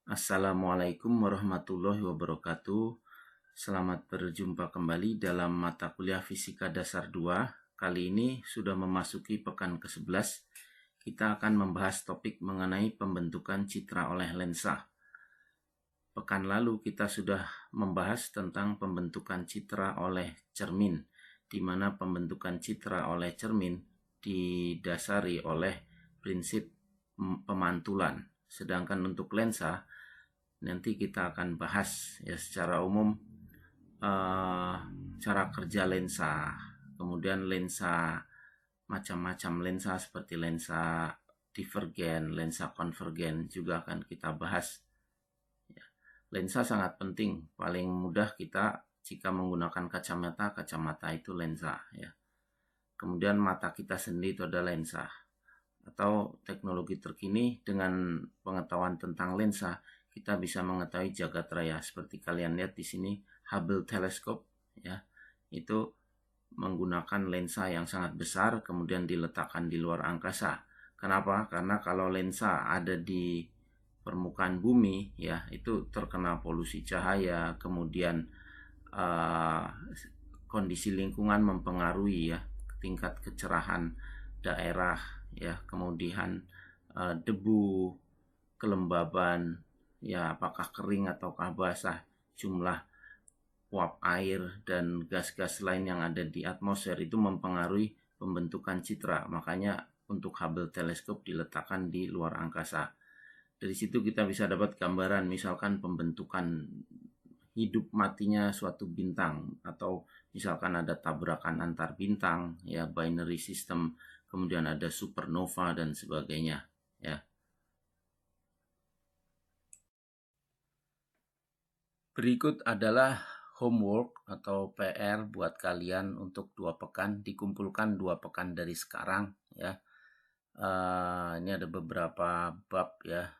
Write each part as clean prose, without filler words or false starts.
Assalamualaikum warahmatullahi wabarakatuh. Selamat berjumpa kembali dalam mata kuliah Fisika Dasar 2. Kali ini sudah memasuki pekan ke-11. Kita akan membahas topik mengenai pembentukan citra oleh lensa. Pekan lalu kita sudah membahas tentang pembentukan citra oleh cermin, di mana pembentukan citra oleh cermin didasari oleh prinsip pemantulan. Sedangkan untuk lensa, nanti kita akan bahas ya secara umum cara kerja lensa, kemudian lensa macam-macam lensa seperti lensa divergen, lensa konvergen juga akan kita bahas. Lensa sangat penting, paling mudah kita jika menggunakan kacamata itu lensa ya. Kemudian mata kita sendiri itu ada lensa. Atau teknologi terkini dengan pengetahuan tentang lensa, kita bisa mengetahui jagat raya. Seperti kalian lihat di sini Hubble Telescope ya. Itu menggunakan lensa yang sangat besar kemudian diletakkan di luar angkasa. Kenapa? Karena kalau lensa ada di permukaan bumi ya, itu terkena polusi cahaya, kemudian kondisi lingkungan mempengaruhi ya tingkat kecerahan daerah ya, kemudian debu, kelembaban ya, apakah kering ataukah basah, jumlah uap air dan gas-gas lain yang ada di atmosfer itu mempengaruhi pembentukan citra. Makanya untuk Hubble Telescope diletakkan di luar angkasa. Dari situ kita bisa dapat gambaran misalkan pembentukan hidup matinya suatu bintang, atau misalkan ada tabrakan antar bintang ya, binary system, kemudian ada supernova dan sebagainya ya. Berikut adalah homework atau PR buat kalian untuk 2 pekan, dikumpulkan 2 pekan dari sekarang ya. Ini ada beberapa bab ya.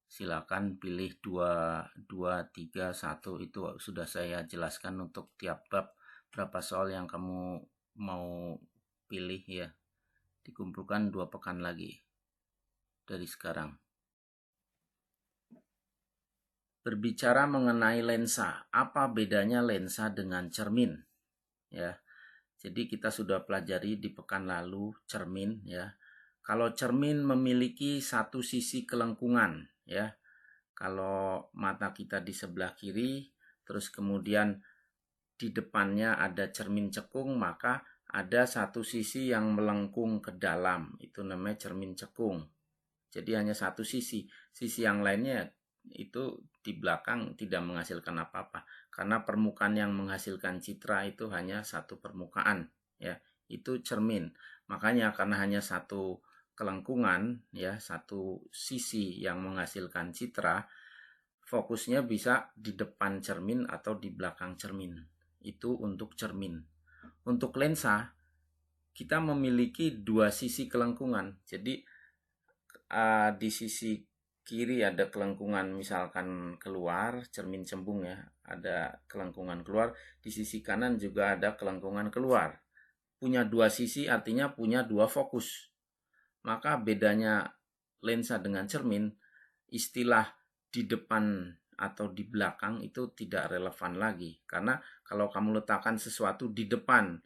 Silakan pilih 2, 3, 1, itu sudah saya jelaskan untuk tiap bab berapa soal yang kamu mau pilih ya. Dikumpulkan 2 pekan lagi dari sekarang. Berbicara mengenai lensa, apa bedanya lensa dengan cermin? Ya. Jadi kita sudah pelajari di pekan lalu cermin ya. Kalau cermin memiliki satu sisi kelengkungan ya. Kalau mata kita di sebelah kiri, terus kemudian di depannya ada cermin cekung, maka ada satu sisi yang melengkung ke dalam. Itu namanya cermin cekung. Jadi hanya satu sisi. Sisi yang lainnya itu di belakang tidak menghasilkan apa-apa. Karena permukaan yang menghasilkan citra itu hanya satu permukaan. Ya, itu cermin. Makanya karena hanya satu kelengkungan, ya, satu sisi yang menghasilkan citra, fokusnya bisa di depan cermin atau di belakang cermin. Itu untuk cermin. Untuk lensa, kita memiliki 2 sisi kelengkungan. Jadi di sisi kiri ada kelengkungan misalkan keluar, cermin cembung ya, ada kelengkungan keluar. Di sisi kanan juga ada kelengkungan keluar. Punya 2 sisi artinya punya 2 fokus. Maka bedanya lensa dengan cermin, istilah di depan atau di belakang itu tidak relevan lagi. Karena kalau kamu letakkan sesuatu di depan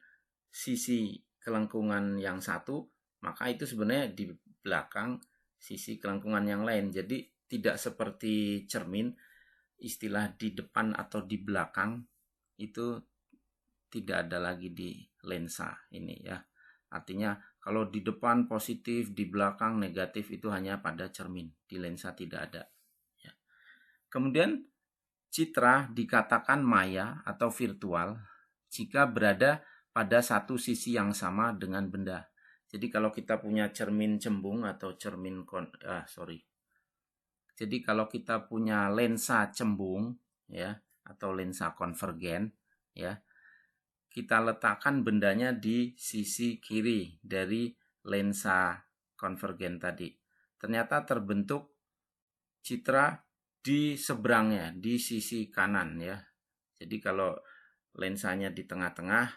sisi kelengkungan yang satu, maka itu sebenarnya di belakang sisi kelengkungan yang lain. Jadi tidak seperti cermin, istilah di depan atau di belakang itu tidak ada lagi di lensa ini ya. Artinya kalau di depan positif, di belakang negatif itu hanya pada cermin. Di lensa tidak ada. Ya. Kemudian citra dikatakan maya atau virtual jika berada pada satu sisi yang sama dengan benda. Jadi kalau kita punya cermin cembung atau Jadi kalau kita punya lensa cembung ya atau lensa konvergen ya, kita letakkan bendanya di sisi kiri dari lensa konvergen tadi. Ternyata terbentuk citra di seberangnya, di sisi kanan ya. Jadi kalau lensanya di tengah-tengah,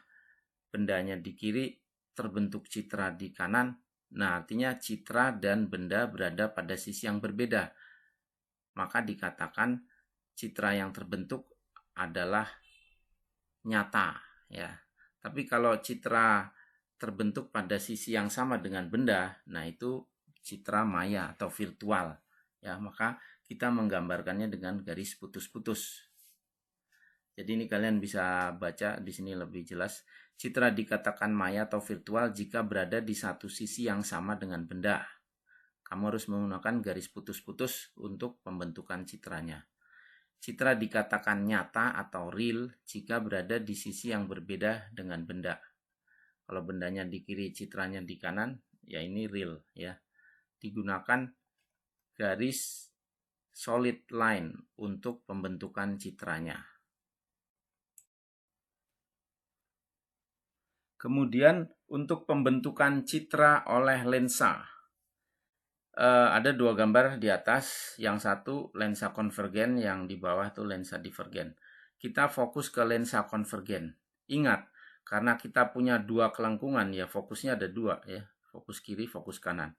bendanya di kiri, terbentuk citra di kanan. Nah, artinya citra dan benda berada pada sisi yang berbeda. maka dikatakan citra yang terbentuk adalah nyata, ya. Tapi kalau citra terbentuk pada sisi yang sama dengan benda, nah itu citra maya atau virtual, ya. Maka kita menggambarkannya dengan garis putus-putus. Jadi ini kalian bisa baca di sini lebih jelas. Citra dikatakan maya atau virtual jika berada di satu sisi yang sama dengan benda. Kamu harus menggunakan garis putus-putus untuk pembentukan citranya. Citra dikatakan nyata atau real jika berada di sisi yang berbeda dengan benda. Kalau bendanya di kiri, citranya di kanan, ya ini real, ya. Digunakan garis solid line untuk pembentukan citranya. Kemudian untuk pembentukan citra oleh lensa, ada dua gambar di atas. Yang satu lensa konvergen, yang di bawah tuh lensa divergen. Kita fokus ke lensa konvergen. Ingat, karena kita punya dua kelengkungan, ya fokusnya ada dua, ya, fokus kiri, fokus kanan.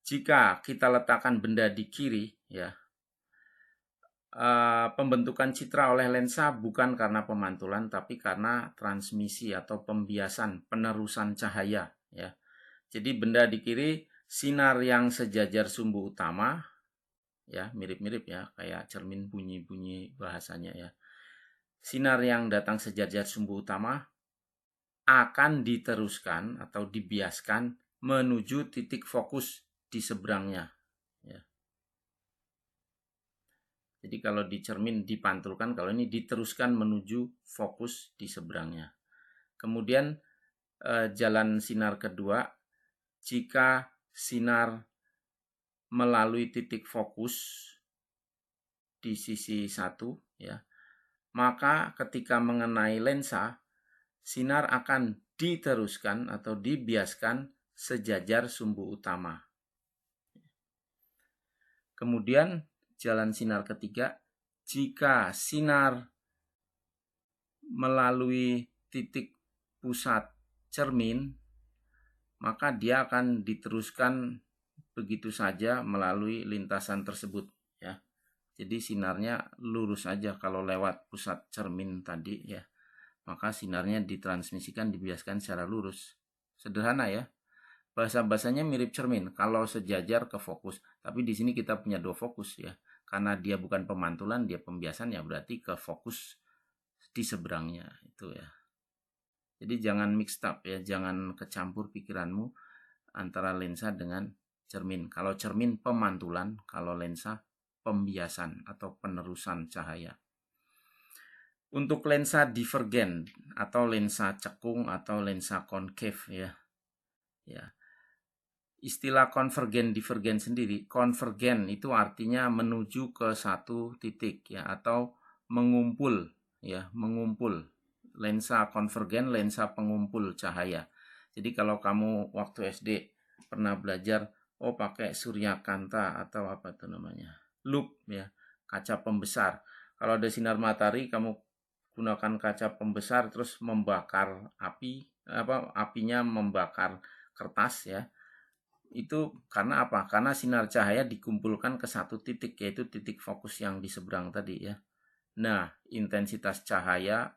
Jika kita letakkan benda di kiri, ya, pembentukan citra oleh lensa bukan karena pemantulan, tapi karena transmisi atau pembiasan, penerusan cahaya, ya. Jadi benda di kiri, sinar yang sejajar sumbu utama, ya mirip-mirip ya, kayak cermin bunyi-bunyi bahasanya, ya. Sinar yang datang sejajar sumbu utama akan diteruskan atau dibiaskan menuju titik fokus di seberangnya, ya. Jadi kalau di cermin dipantulkan, kalau ini diteruskan menuju fokus di seberangnya. Kemudian jalan sinar kedua, jika sinar melalui titik fokus di sisi satu, ya, maka ketika mengenai lensa, sinar akan diteruskan atau dibiaskan sejajar sumbu utama. Kemudian jalan sinar ketiga, jika sinar melalui titik pusat cermin, maka dia akan diteruskan begitu saja melalui lintasan tersebut, ya. Jadi sinarnya lurus saja kalau lewat pusat cermin tadi, ya. Maka sinarnya ditransmisikan, dibiaskan secara lurus. Sederhana, ya. Bahasa-bahasanya mirip cermin kalau sejajar ke fokus, tapi di sini kita punya dua fokus, ya. Karena dia bukan pemantulan, dia pembiasan, ya berarti ke fokus di seberangnya itu, ya. Jadi jangan mixed up, ya, jangan kecampur pikiranmu antara lensa dengan cermin. Kalau cermin pemantulan, kalau lensa pembiasan atau penerusan cahaya. Untuk lensa divergen atau lensa cekung atau lensa konkav, ya. Ya. Istilah konvergen divergen sendiri, konvergen itu artinya menuju ke satu titik, ya, atau mengumpul, ya, mengumpul. Lensa konvergen, lensa pengumpul cahaya. Jadi kalau kamu waktu SD pernah belajar, pakai suryakanta atau apa itu namanya, loop, ya, kaca pembesar. Kalau ada sinar matahari, kamu gunakan kaca pembesar terus membakar api, apinya membakar kertas, ya. Itu karena apa? Karena sinar cahaya dikumpulkan ke satu titik, yaitu titik fokus yang di seberang tadi, ya. Nah, intensitas cahaya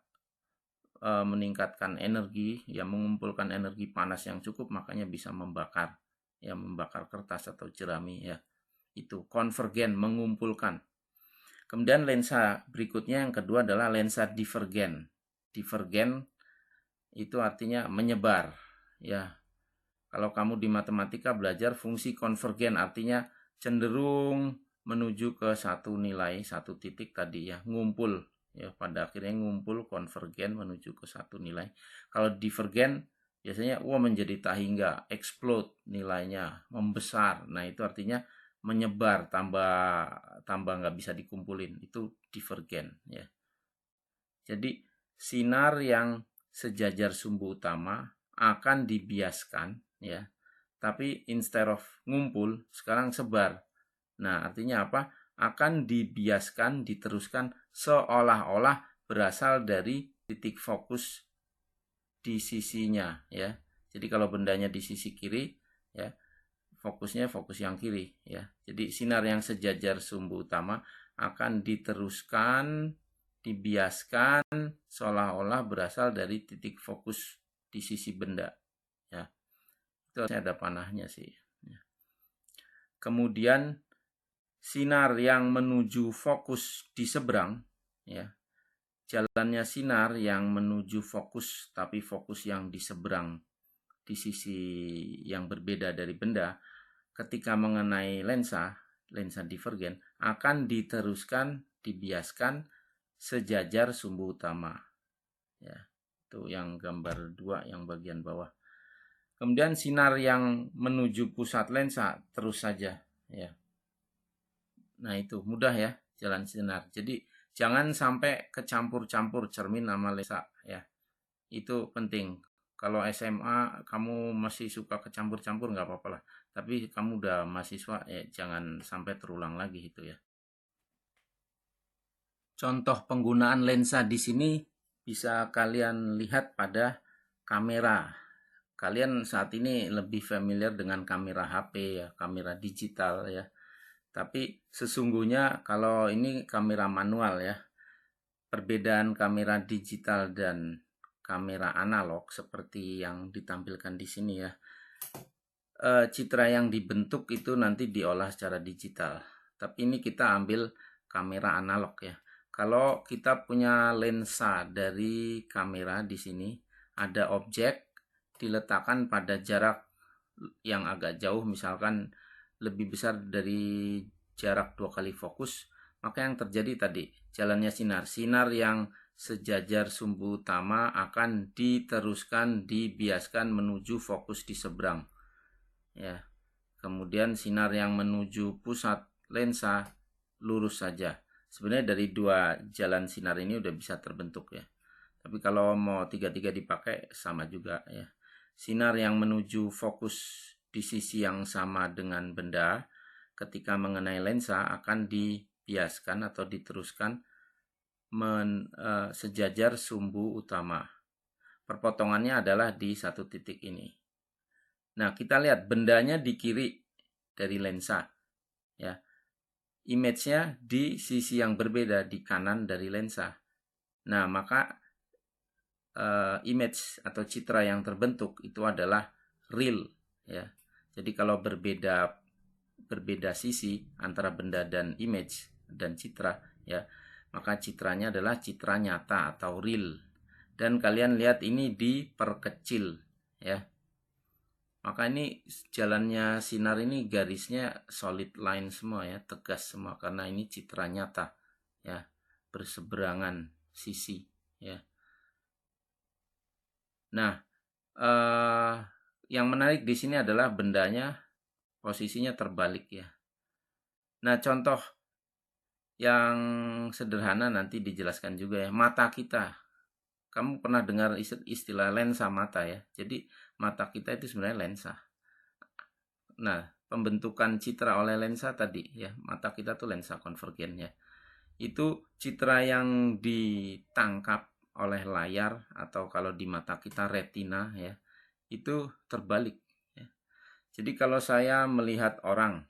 meningkatkan energi, ya, mengumpulkan energi panas yang cukup, makanya bisa membakar, ya, membakar kertas atau jerami, ya. Itu konvergen, mengumpulkan. Kemudian lensa berikutnya yang kedua adalah lensa divergen. Divergen itu artinya menyebar, ya. Kalau kamu di matematika belajar fungsi konvergen, artinya cenderung menuju ke satu nilai, satu titik tadi, ya, ngumpul, ya, pada akhirnya ngumpul, konvergen menuju ke satu nilai. Kalau divergen biasanya menjadi tak hingga, explode nilainya, membesar. Nah, itu artinya menyebar, tambah nggak bisa dikumpulin. Itu divergen, ya. Jadi sinar yang sejajar sumbu utama akan dibiaskan, ya. Tapi instead of ngumpul, sekarang sebar. Nah, artinya apa? Akan dibiaskan, diteruskan seolah-olah berasal dari titik fokus di sisinya, ya. Jadi kalau bendanya di sisi kiri, ya, fokusnya fokus yang kiri ya. Jadi sinar yang sejajar sumbu utama akan diteruskan, dibiaskan seolah-olah berasal dari titik fokus di sisi benda ya. Itu ada panahnya sih ya. Kemudian sinar yang menuju fokus di seberang ya. Jalannya sinar yang menuju fokus tapi fokus yang di seberang di sisi yang berbeda dari benda ketika mengenai lensa divergen akan diteruskan, dibiaskan sejajar sumbu utama. Ya, itu yang gambar 2 yang bagian bawah. Kemudian sinar yang menuju pusat lensa terus saja ya. Nah, itu mudah ya jalan sinar. Jadi jangan sampai kecampur-campur cermin sama lensa ya. Itu penting. Kalau SMA kamu masih suka kecampur-campur nggak apa-apa lah. Tapi kamu udah mahasiswa ya jangan sampai terulang lagi itu ya. Contoh penggunaan lensa di sini bisa kalian lihat pada kamera. Kalian saat ini lebih familiar dengan kamera HP ya, kamera digital ya. Tapi sesungguhnya kalau ini kamera manual ya. Perbedaan kamera digital dan kamera analog seperti yang ditampilkan di sini ya. Citra yang dibentuk itu nanti diolah secara digital. Tapi ini kita ambil kamera analog ya. Kalau kita punya lensa dari kamera di sini, ada objek diletakkan pada jarak yang agak jauh, misalkan lebih besar dari jarak 2 kali fokus, maka yang terjadi tadi jalannya sinar yang sejajar sumbu utama akan diteruskan, dibiaskan menuju fokus di seberang ya. Kemudian sinar yang menuju pusat lensa lurus saja. Sebenarnya dari 2 jalan sinar ini udah bisa terbentuk ya. Tapi kalau mau tiga-tiga dipakai sama juga ya. Sinar yang menuju fokus di sisi yang sama dengan benda ketika mengenai lensa akan dibiaskan atau diteruskan sejajar sumbu utama. Perpotongannya adalah di satu titik ini. Nah, kita lihat bendanya di kiri dari lensa. Ya. Image-nya di sisi yang berbeda di kanan dari lensa. Nah, maka image atau citra yang terbentuk itu adalah real ya. Jadi kalau berbeda sisi antara benda dan image dan citra ya, maka citranya adalah citra nyata atau real. Dan kalian lihat ini diperkecil ya. Maka ini jalannya sinar ini garisnya solid line semua ya, tegas semua karena ini citra nyata ya, berseberangan sisi ya. Nah, yang menarik di sini adalah bendanya posisinya terbalik ya. Nah, contoh yang sederhana nanti dijelaskan juga ya, mata kita. Kamu pernah dengar istilah lensa mata ya. Jadi mata kita itu sebenarnya lensa. Nah, pembentukan citra oleh lensa tadi ya, mata kita tuh lensa konvergen ya. Itu citra yang ditangkap oleh layar atau kalau di mata kita retina ya, itu terbalik ya. Jadi kalau saya melihat orang,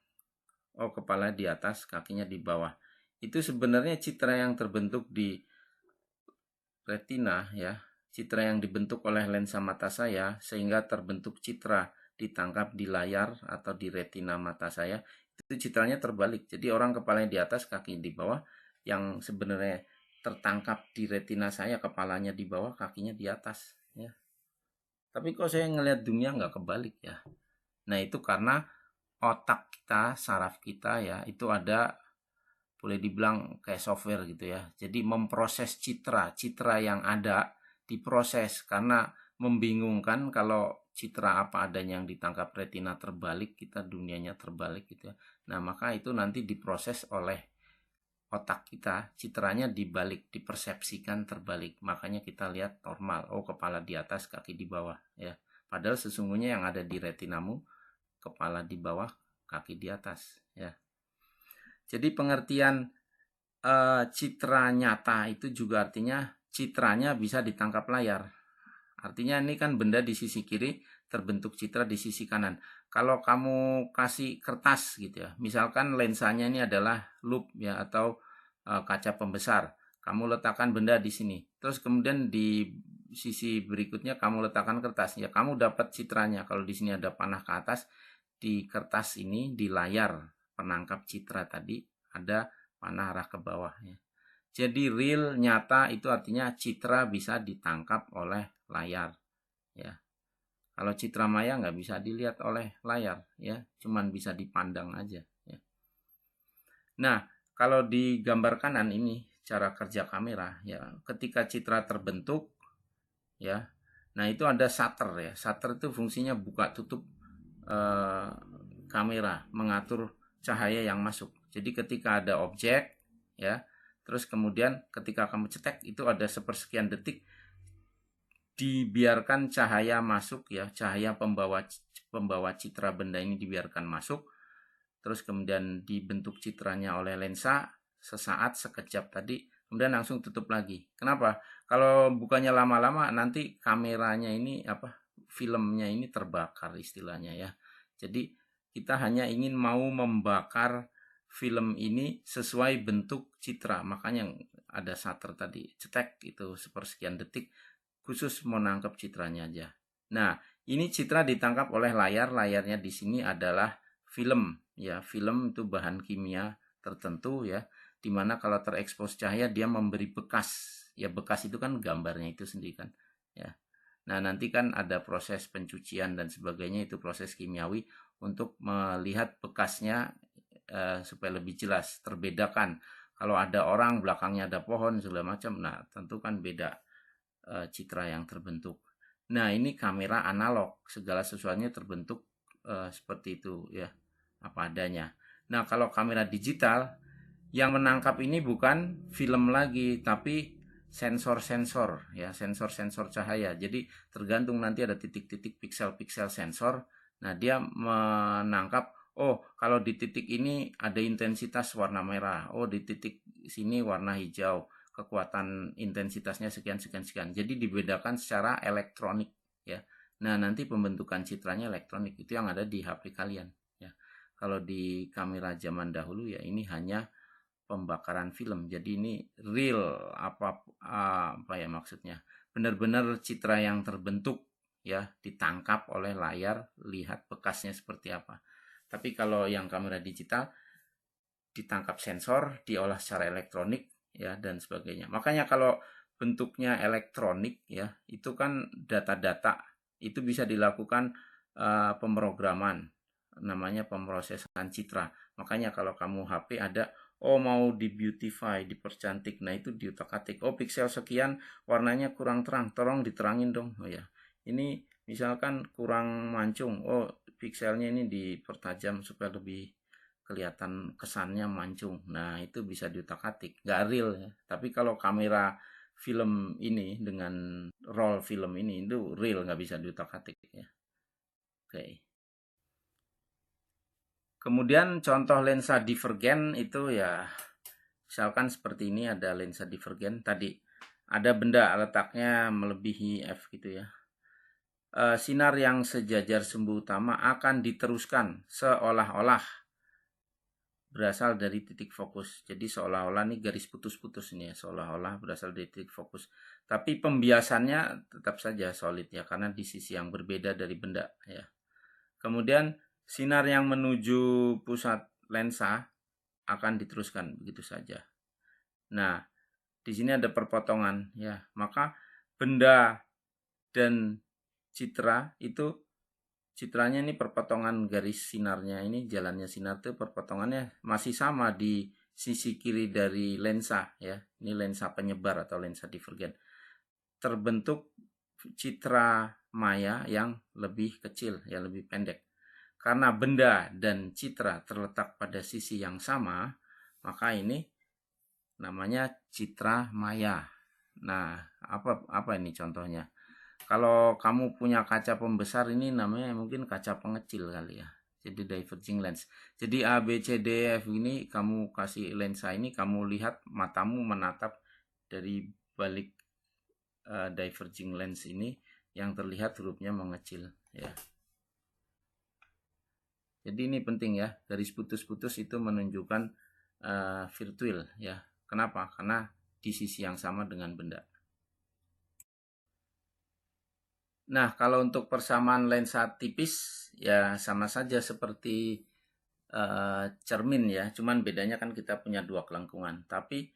oh kepala di atas, kakinya di bawah, itu sebenarnya citra yang terbentuk di retina ya, citra yang dibentuk oleh lensa mata saya sehingga terbentuk citra ditangkap di layar atau di retina mata saya, itu citranya terbalik. Jadi orang kepalanya di atas, kaki di bawah, yang sebenarnya tertangkap di retina saya kepalanya di bawah, kakinya di atas ya. Tapi kok saya ngelihat dunia nggak kebalik ya. Nah, itu karena otak kita, saraf kita ya, itu ada boleh dibilang kayak software gitu ya. Jadi memproses citra yang ada diproses karena membingungkan kalau citra apa adanya yang ditangkap retina terbalik, kita dunianya terbalik gitu ya. Nah, maka itu nanti diproses oleh otak kita, citranya dibalik, dipersepsikan terbalik. Makanya kita lihat normal, oh kepala di atas, kaki di bawah ya. Padahal sesungguhnya yang ada di retinamu kepala di bawah, kaki di atas ya. Jadi pengertian citra nyata itu juga artinya citranya bisa ditangkap layar. Artinya ini kan benda di sisi kiri terbentuk citra di sisi kanan. Kalau kamu kasih kertas gitu ya, misalkan lensanya ini adalah loop ya atau kaca pembesar, kamu letakkan benda di sini, terus kemudian di sisi berikutnya kamu letakkan kertas, ya kamu dapat citranya. Kalau di sini ada panah ke atas, di kertas ini di layar penangkap citra tadi ada panah arah ke bawah ya. Jadi real nyata itu artinya citra bisa ditangkap oleh layar ya. Kalau citra maya nggak bisa dilihat oleh layar ya, cuman bisa dipandang aja ya. Nah, kalau di gambar kanan ini cara kerja kamera ya, ketika citra terbentuk ya. Nah, itu ada shutter ya. Shutter itu fungsinya buka tutup eh, kamera, mengatur cahaya yang masuk. Jadi ketika ada objek ya, terus kemudian ketika kamu cetek itu ada sepersekian detik dibiarkan cahaya masuk ya, cahaya pembawa citra benda ini dibiarkan masuk, terus kemudian dibentuk citranya oleh lensa sesaat sekejap tadi, kemudian langsung tutup lagi. Kenapa? Kalau bukannya lama-lama nanti kameranya ini filmnya ini terbakar istilahnya ya. Jadi kita hanya ingin mau membakar film ini sesuai bentuk citra, makanya ada shutter tadi, cetek itu sepersekian detik khusus mau nangkep citranya aja. Nah, ini citra ditangkap oleh layar. Layarnya di sini adalah film ya. Film itu bahan kimia tertentu ya, dimana kalau terekspos cahaya dia memberi bekas. Ya bekas itu kan gambarnya itu sendiri kan ya. Nah, nanti kan ada proses pencucian dan sebagainya, itu proses kimiawi untuk melihat bekasnya supaya lebih jelas, terbedakan. Kalau ada orang belakangnya ada pohon segala macam, nah tentu kan beda citra yang terbentuk. Nah, ini kamera analog, segala sesuatunya terbentuk seperti itu ya, apa adanya. Nah, kalau kamera digital yang menangkap ini bukan film lagi, tapi sensor-sensor ya, sensor-sensor cahaya. Jadi tergantung nanti ada titik-titik piksel-piksel sensor. Nah, dia menangkap, oh kalau di titik ini ada intensitas warna merah, oh di titik sini warna hijau, kekuatan intensitasnya sekian sekian sekian. Jadi dibedakan secara elektronik ya. Nah, nanti pembentukan citranya elektronik, itu yang ada di HP kalian ya. Kalau di kamera zaman dahulu ya ini hanya pembakaran film. Jadi ini real apa ya maksudnya? Benar-benar citra yang terbentuk ya, ditangkap oleh layar, lihat bekasnya seperti apa. Tapi kalau yang kamera digital ditangkap sensor, diolah secara elektronik ya dan sebagainya. Makanya kalau bentuknya elektronik ya, itu kan data-data itu bisa dilakukan pemrograman, namanya pemrosesan citra. Makanya kalau kamu HP ada, oh mau di beautify, dipercantik, nah itu diutak-atik. Oh pixel sekian warnanya kurang terang, tolong diterangin dong. Oh ya, ini misalkan kurang mancung, oh pixelnya ini dipertajam supaya lebih kelihatan kesannya mancung. Nah itu bisa diutak-atik, nggak real ya. Tapi kalau kamera film ini dengan roll film ini itu real, nggak bisa diutak-atik ya. Oke. Kemudian contoh lensa divergen itu ya, misalkan seperti ini ada lensa divergen tadi, ada benda letaknya melebihi f gitu ya. Sinar yang sejajar sumbu utama akan diteruskan seolah-olah berasal dari titik fokus. Jadi seolah-olah ini garis putus-putus ini ya, seolah-olah berasal dari titik fokus. Tapi pembiasannya tetap saja solid ya, karena di sisi yang berbeda dari benda ya. Kemudian sinar yang menuju pusat lensa akan diteruskan begitu saja. Nah, di sini ada perpotongan ya, maka benda dan citra itu, citranya ini perpotongan garis sinarnya ini, jalannya sinar itu perpotongannya masih sama di sisi kiri dari lensa ya. Ini lensa penyebar atau lensa divergen. Terbentuk citra maya yang lebih kecil ya, lebih pendek. Karena benda dan citra terletak pada sisi yang sama, maka ini namanya citra maya. Nah, apa ini contohnya? Kalau kamu punya kaca pembesar ini namanya mungkin kaca pengecil kali ya. Jadi diverging lens. Jadi A, B, C, D, F ini kamu kasih lensa ini, kamu lihat matamu menatap dari balik diverging lens ini, yang terlihat hurufnya mengecil ya. Jadi ini penting ya, garis putus-putus itu menunjukkan virtual ya. Kenapa? Karena di sisi yang sama dengan benda. Nah, kalau untuk persamaan lensa tipis ya sama saja seperti cermin ya, cuman bedanya kan kita punya dua kelengkungan. Tapi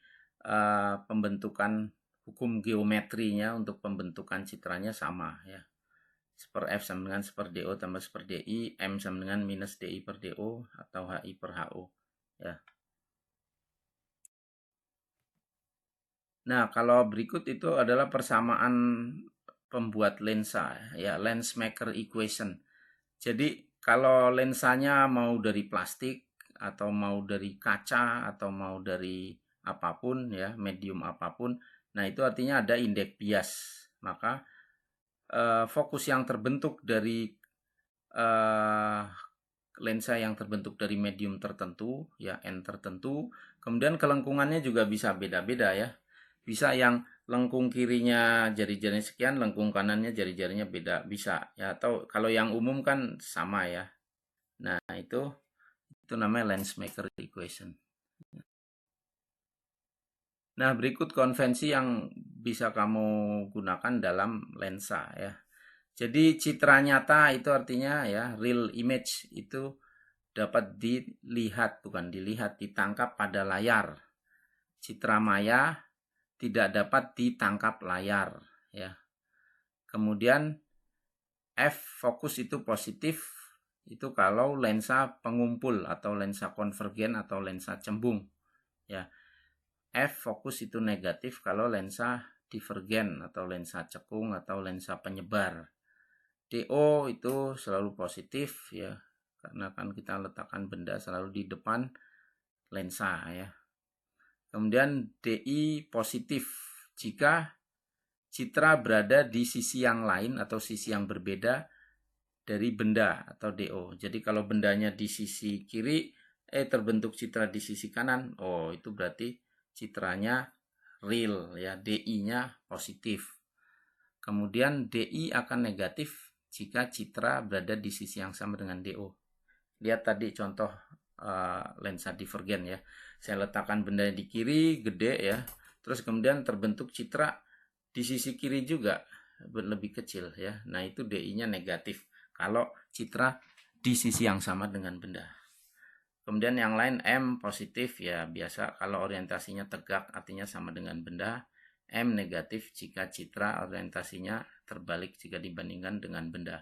pembentukan hukum geometrinya untuk pembentukan citranya sama ya. Seper F sama dengan seper DO tambah seper DI, M sama dengan minus DI per DO atau HI per HO ya. Nah, kalau berikut itu adalah persamaan pembuat lensa ya, lens maker equation. Jadi kalau lensanya mau dari plastik atau mau dari kaca atau mau dari apapun ya, medium apapun, nah itu artinya ada indeks bias. Maka fokus yang terbentuk dari eh, lensa yang terbentuk dari medium tertentu ya, N tertentu, kemudian kelengkungannya juga bisa beda-beda ya. Bisa yang lengkung kirinya jari-jarinya sekian, lengkung kanannya jari-jarinya beda, bisa ya. Atau kalau yang umum kan sama ya. Nah, itu namanya lens maker equation. Nah, berikut konvensi yang bisa kamu gunakan dalam lensa ya. Jadi citra nyata itu artinya ya, real image itu dapat dilihat, bukan dilihat, ditangkap pada layar. Citra maya tidak dapat ditangkap layar ya. Kemudian F fokus itu positif, itu kalau lensa pengumpul atau lensa konvergen atau lensa cembung ya. F fokus itu negatif kalau lensa divergen atau lensa cekung atau lensa penyebar. DO itu selalu positif ya, karena kan kita letakkan benda selalu di depan lensa ya. Kemudian DI positif jika citra berada di sisi yang lain atau sisi yang berbeda dari benda atau DO. Jadi kalau bendanya di sisi kiri, terbentuk citra di sisi kanan, oh itu berarti citranya real ya, DI-nya positif. Kemudian DI akan negatif jika citra berada di sisi yang sama dengan DO. Lihat tadi contoh lensa divergen ya. Saya letakkan benda di kiri, gede ya. Terus kemudian terbentuk citra di sisi kiri juga lebih kecil ya. Nah, itu DI-nya negatif kalau citra di sisi yang sama dengan benda. Kemudian yang lain M positif ya, biasa kalau orientasinya tegak artinya sama dengan benda. M negatif jika citra orientasinya terbalik jika dibandingkan dengan benda.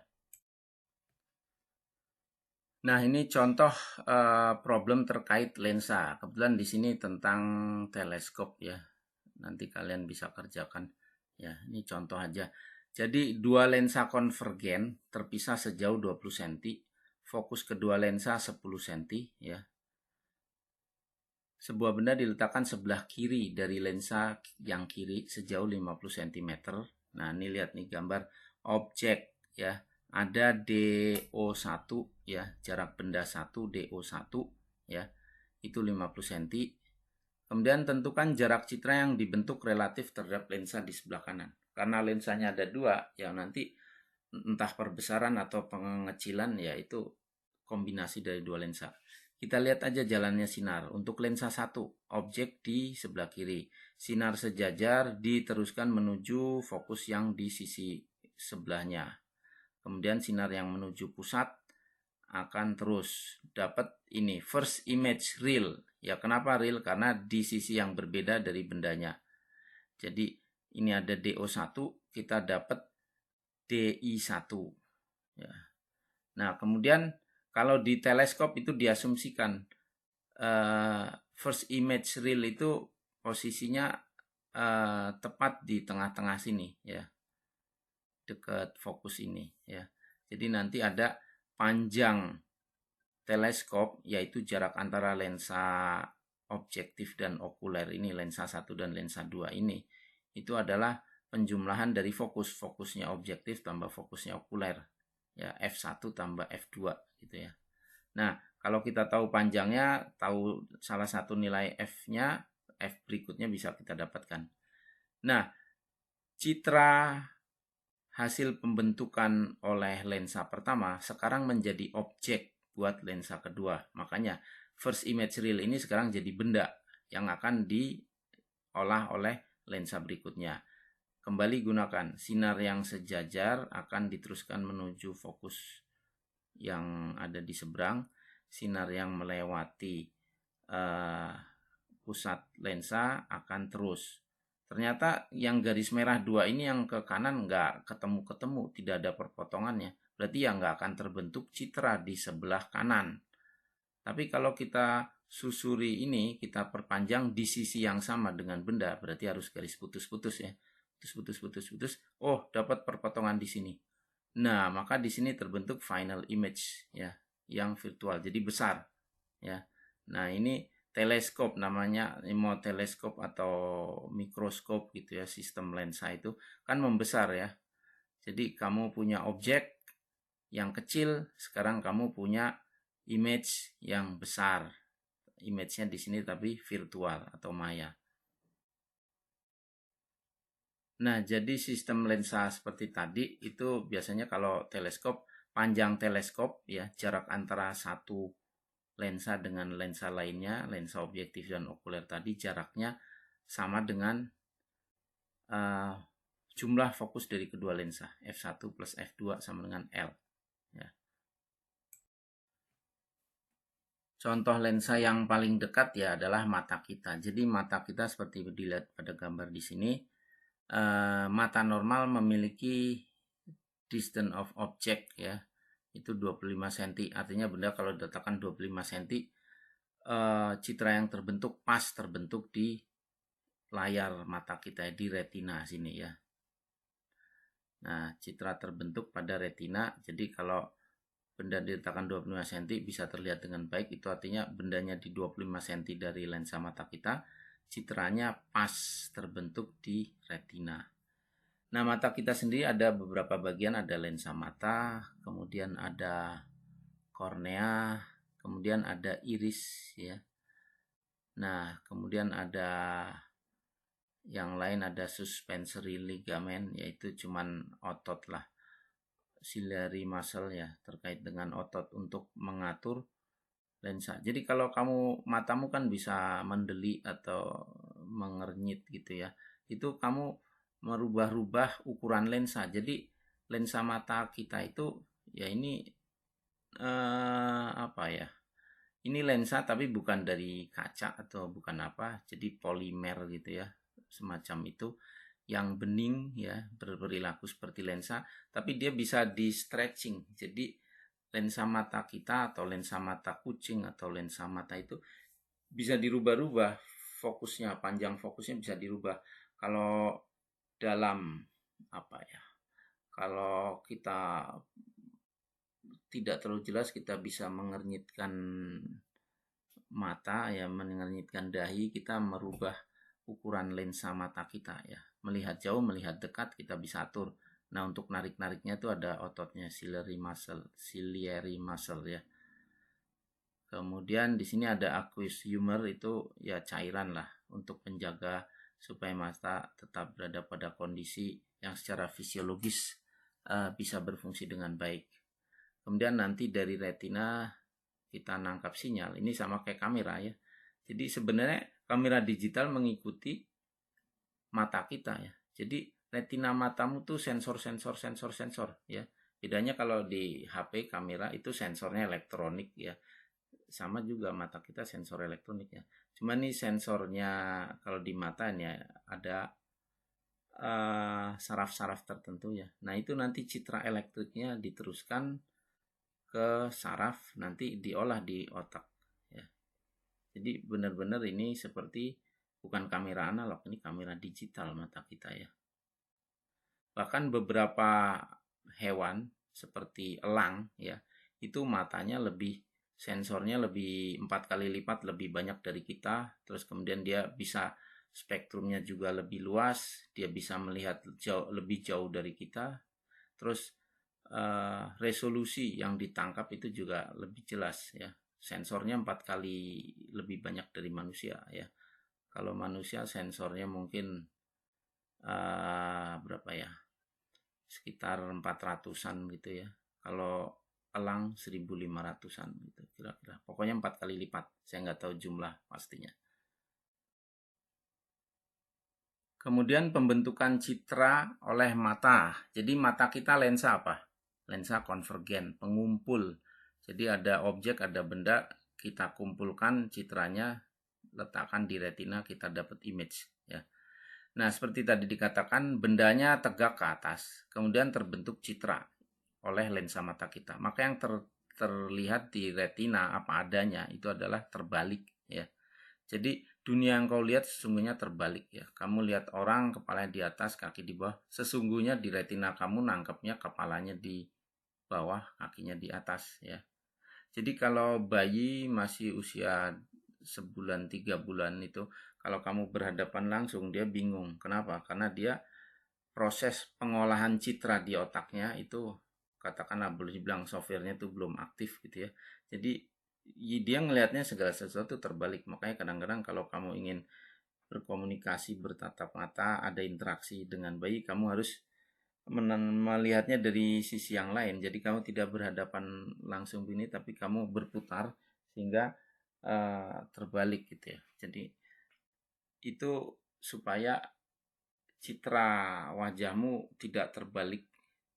Nah, ini contoh problem terkait lensa. Kebetulan di sini tentang teleskop ya. Nanti kalian bisa kerjakan. Ya, ini contoh aja. Jadi, dua lensa konvergen terpisah sejauh 20 cm. Fokus kedua lensa 10 cm ya. Sebuah benda diletakkan sebelah kiri dari lensa yang kiri sejauh 50 cm. Nah, ini lihat nih gambar objek ya. Ada DO1 ya, jarak benda 1 DO1 ya. Itu 50 cm. Kemudian tentukan jarak citra yang dibentuk relatif terhadap lensa di sebelah kanan. Karena lensanya ada dua, ya nanti entah perbesaran atau pengecilan ya itu kombinasi dari dua lensa. Kita lihat aja jalannya sinar. Untuk lensa 1, objek di sebelah kiri. Sinar sejajar diteruskan menuju fokus yang di sisi sebelahnya. Kemudian sinar yang menuju pusat akan terus dapat ini first image real. Ya, kenapa real? Karena di sisi yang berbeda dari bendanya. Jadi ini ada DO1, kita dapat DI1 ya. Nah, kemudian kalau di teleskop itu diasumsikan first image real itu posisinya tepat di tengah-tengah sini ya, dekat fokus ini ya. Jadi nanti ada panjang teleskop, yaitu jarak antara lensa objektif dan okuler ini, lensa 1 dan lensa 2 ini, itu adalah penjumlahan dari fokusnya objektif tambah fokusnya okuler ya, F1 tambah F2 gitu ya. Nah, kalau kita tahu panjangnya, tahu salah satu nilai F-nya, F berikutnya bisa kita dapatkan. Nah, citra hasil pembentukan oleh lensa pertama sekarang menjadi objek buat lensa kedua. Makanya first image real ini sekarang jadi benda yang akan diolah oleh lensa berikutnya. Kembali gunakan sinar yang sejajar akan diteruskan menuju fokus yang ada di seberang. Sinar yang melewati pusat lensa akan terus. Ternyata yang garis merah 2 ini yang ke kanan nggak ketemu-ketemu, tidak ada perpotongannya. Berarti ya nggak akan terbentuk citra di sebelah kanan. Tapi kalau kita susuri ini, kita perpanjang di sisi yang sama dengan benda, berarti harus garis putus-putus ya. Putus-putus. Oh, dapat perpotongan di sini. Nah, maka di sini terbentuk final image ya, yang virtual. Jadi besar ya. Nah, ini teleskop namanya, mau teleskop atau mikroskop gitu ya, sistem lensa itu kan membesar ya. Jadi kamu punya objek yang kecil, sekarang kamu punya image yang besar. Image-nya di sini tapi virtual atau maya. Nah, jadi sistem lensa seperti tadi itu biasanya kalau teleskop, panjang teleskop ya, jarak antara satu lensa dengan lensa lainnya, lensa objektif dan okuler tadi jaraknya sama dengan jumlah fokus dari kedua lensa, f1 plus f2 sama dengan L ya. Contoh lensa yang paling dekat ya adalah mata kita. Jadi mata kita seperti dilihat pada gambar di sini, mata normal memiliki distance of object ya, itu 25 cm. Artinya benda kalau diletakkan 25 cm, citra yang terbentuk pas terbentuk di layar mata kita di retina sini ya. Nah, citra terbentuk pada retina. Jadi kalau benda diletakkan 25 cm bisa terlihat dengan baik, itu artinya bendanya di 25 cm dari lensa mata kita, citranya pas terbentuk di retina. Nah, mata kita sendiri ada beberapa bagian, ada lensa mata, kemudian ada kornea, kemudian ada iris ya. Nah, kemudian ada yang lain, ada suspensory ligament, yaitu cuman otot lah, ciliary muscle ya, terkait dengan otot untuk mengatur lensa. Jadi kalau matamu kan bisa mendeli atau mengernyit gitu ya, itu kamu merubah-rubah ukuran lensa. Jadi lensa mata kita itu ya ini apa ya? Ini lensa tapi bukan dari kaca atau bukan apa, jadi polimer gitu ya, semacam itu, yang bening ya, berperilaku seperti lensa, tapi dia bisa di stretching. Jadi lensa mata kita atau lensa mata kucing atau lensa mata itu bisa dirubah-rubah fokusnya, panjang fokusnya bisa dirubah. Kalau dalam apa ya, kalau kita tidak terlalu jelas, kita bisa mengernyitkan mata ya, mengernyitkan dahi, kita merubah ukuran lensa mata kita ya. Melihat jauh, melihat dekat kita bisa atur. Nah, untuk narik-nariknya itu ada ototnya, ciliary muscle ya. Kemudian di sini ada aqueous humor, itu ya cairan lah untuk menjaga supaya mata tetap berada pada kondisi yang secara fisiologis bisa berfungsi dengan baik. Kemudian nanti dari retina kita nangkap sinyal. Ini sama kayak kamera ya. Jadi sebenarnya kamera digital mengikuti mata kita ya. Jadi retina matamu tuh sensor ya. Bedanya kalau di HP kamera itu sensornya elektronik ya. Sama juga mata kita sensor elektronik ya. Cuma nih sensornya kalau di mata ya ada saraf-saraf tertentu ya. Nah, itu nanti citra elektriknya diteruskan ke saraf, nanti diolah di otak ya. Jadi benar-benar ini seperti bukan kamera analog, ini kamera digital mata kita ya. Bahkan beberapa hewan seperti elang ya, itu matanya sensornya lebih 4 kali lipat lebih banyak dari kita. Terus kemudian dia bisa spektrumnya juga lebih luas, dia bisa melihat lebih jauh dari kita. Terus resolusi yang ditangkap itu juga lebih jelas ya. Sensornya 4 kali lebih banyak dari manusia ya. Kalau manusia sensornya mungkin berapa ya? Sekitar 400-an gitu ya. Kalau elang 1.500-an gitu kira-kira. Pokoknya 4 kali lipat. Saya nggak tahu jumlah pastinya. Kemudian pembentukan citra oleh mata. Jadi mata kita lensa apa? Lensa konvergen, pengumpul. Jadi ada objek, ada benda, kita kumpulkan citranya, letakkan di retina, kita dapat image ya. Nah, seperti tadi dikatakan, bendanya tegak ke atas, kemudian terbentuk citra oleh lensa mata kita. Maka yang terlihat di retina apa adanya itu adalah terbalik ya. Jadi dunia yang kau lihat sesungguhnya terbalik ya. Kamu lihat orang kepalanya di atas, kaki di bawah. Sesungguhnya di retina kamu nangkepnya kepalanya di bawah, kakinya di atas ya. Jadi kalau bayi masih usia sebulan 3 bulan itu, kalau kamu berhadapan langsung dia bingung. Kenapa? Karena dia proses pengolahan citra di otaknya itu katakanlah boleh dibilang softwarenya itu belum aktif gitu ya. Jadi dia ngelihatnya segala sesuatu terbalik. Makanya kadang-kadang kalau kamu ingin berkomunikasi, bertatap mata, ada interaksi dengan bayi, kamu harus melihatnya dari sisi yang lain. Jadi kamu tidak berhadapan langsung begini, tapi kamu berputar sehingga terbalik gitu ya. Jadi itu supaya citra wajahmu tidak terbalik,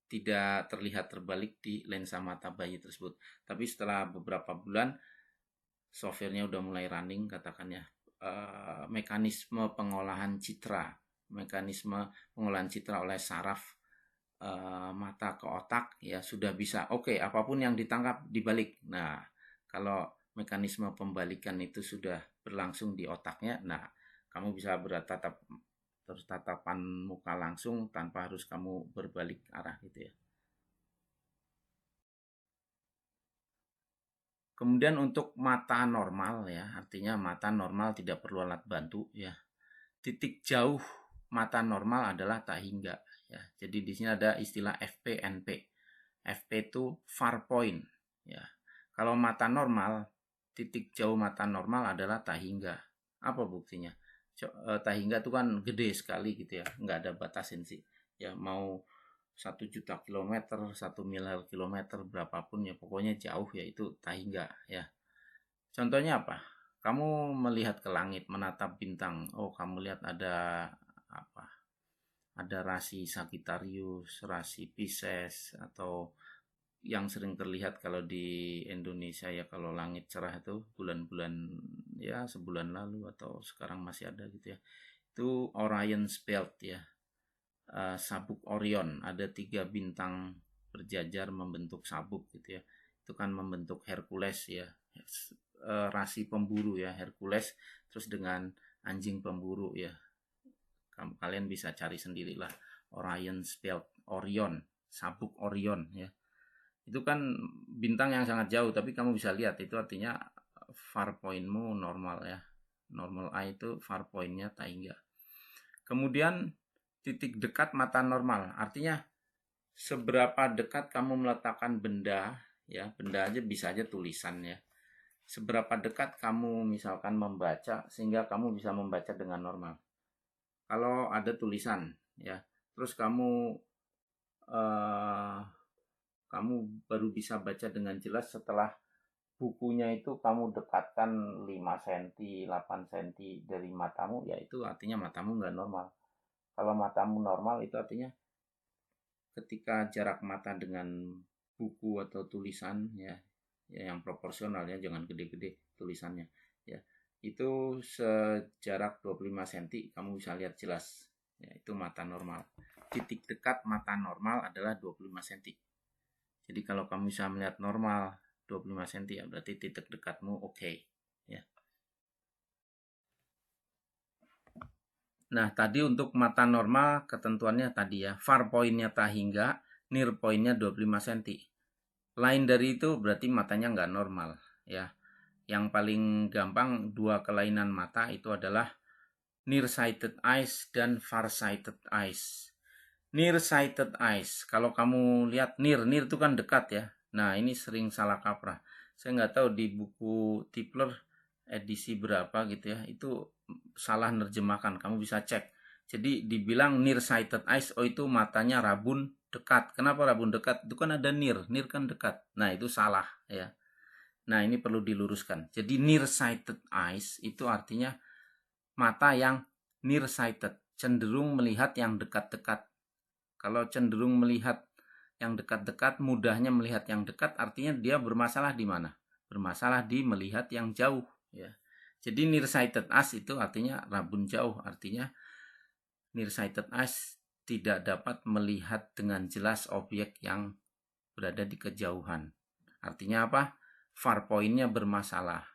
tidak terlihat terbalik di lensa mata bayi tersebut. Tapi setelah beberapa bulan softwarenya udah mulai running katakan ya, mekanisme pengolahan citra oleh saraf mata ke otak ya sudah bisa. Oke, apapun yang ditangkap dibalik. Nah, kalau mekanisme pembalikan itu sudah berlangsung di otaknya, nah kamu bisa bertatapan muka langsung tanpa harus kamu berbalik arah gitu ya. Kemudian untuk mata normal ya, artinya mata normal tidak perlu alat bantu ya. Titik jauh mata normal adalah tak hingga ya. Jadi di sini ada istilah FP/NP. FP itu far point ya. Kalau mata normal, titik jauh mata normal adalah tak hingga. Apa buktinya? Tak hingga itu kan gede sekali gitu ya, nggak ada batasin sih. Ya mau 1 juta kilometer, 1 miliar kilometer, berapapun ya pokoknya jauh ya itu tak hingga ya. Contohnya apa? Kamu melihat ke langit, menatap bintang. Oh, kamu lihat ada apa? Ada rasi Sagittarius, rasi Pisces, atau yang sering terlihat kalau di Indonesia ya kalau langit cerah itu bulan-bulan ya sebulan lalu atau sekarang masih ada gitu ya. Itu Orion's Belt ya. Sabuk Orion, ada 3 bintang berjajar membentuk sabuk gitu ya. Itu kan membentuk Hercules ya. Rasi pemburu ya, Hercules terus dengan anjing pemburu ya. Kalian bisa cari sendirilah Orion's Belt, Orion, sabuk Orion ya. Itu kan bintang yang sangat jauh tapi kamu bisa lihat itu artinya far pointmu normal ya. Normal eye itu far pointnya tak hingga. Kemudian titik dekat mata normal, artinya seberapa dekat kamu meletakkan benda ya, benda aja bisa aja tulisan ya. Seberapa dekat kamu misalkan membaca sehingga kamu bisa membaca dengan normal. Kalau ada tulisan ya, terus kamu baru bisa baca dengan jelas setelah bukunya itu kamu dekatkan 5 cm, 8 cm dari matamu, ya itu artinya matamu nggak normal. Kalau matamu normal itu artinya ketika jarak mata dengan buku atau tulisan ya, yang proporsional ya, jangan gede-gede tulisannya ya. Itu sejarak 25 cm kamu bisa lihat jelas. Ya, itu mata normal. Titik dekat mata normal adalah 25 cm. Jadi kalau kamu bisa melihat normal 25 cm ya berarti titik dekatmu oke ya. Nah, tadi untuk mata normal ketentuannya tadi ya, far point-nya tak hingga, near point-nya 25 cm. Lain dari itu berarti matanya nggak normal ya. Yang paling gampang dua kelainan mata itu adalah nearsighted eyes dan farsighted eyes. Nearsighted eyes, kalau kamu lihat near itu kan dekat ya. Nah, ini sering salah kaprah. Saya nggak tahu di buku Tipler edisi berapa gitu ya, itu salah nerjemahkan, kamu bisa cek. Jadi dibilang nearsighted eyes, oh itu matanya rabun dekat. Kenapa rabun dekat? Itu kan ada nir kan dekat. Nah, itu salah ya. Nah, ini perlu diluruskan. Jadi nearsighted eyes itu artinya mata yang nearsighted, cenderung melihat yang dekat-dekat. Kalau cenderung melihat yang dekat-dekat, mudahnya melihat yang dekat, artinya dia bermasalah di mana? Bermasalah di melihat yang jauh ya. Jadi nearsighted eyes itu artinya rabun jauh, artinya nearsighted eyes tidak dapat melihat dengan jelas objek yang berada di kejauhan. Artinya apa? Far point-nya bermasalah.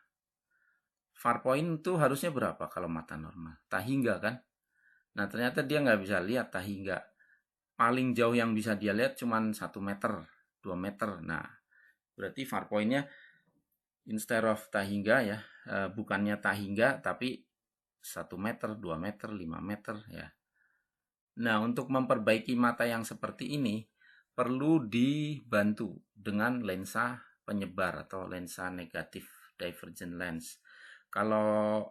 Far point itu harusnya berapa kalau mata normal? Tahingga kan? Nah, ternyata dia nggak bisa lihat tahingga. Paling jauh yang bisa dia lihat cuma 1 meter, 2 meter. Nah, berarti far point-nya instead of tahingga ya, bukannya tahingga tapi 1 meter, 2 meter, 5 meter ya. Nah, untuk memperbaiki mata yang seperti ini perlu dibantu dengan lensa penyebar atau lensa negatif divergent lens. Kalau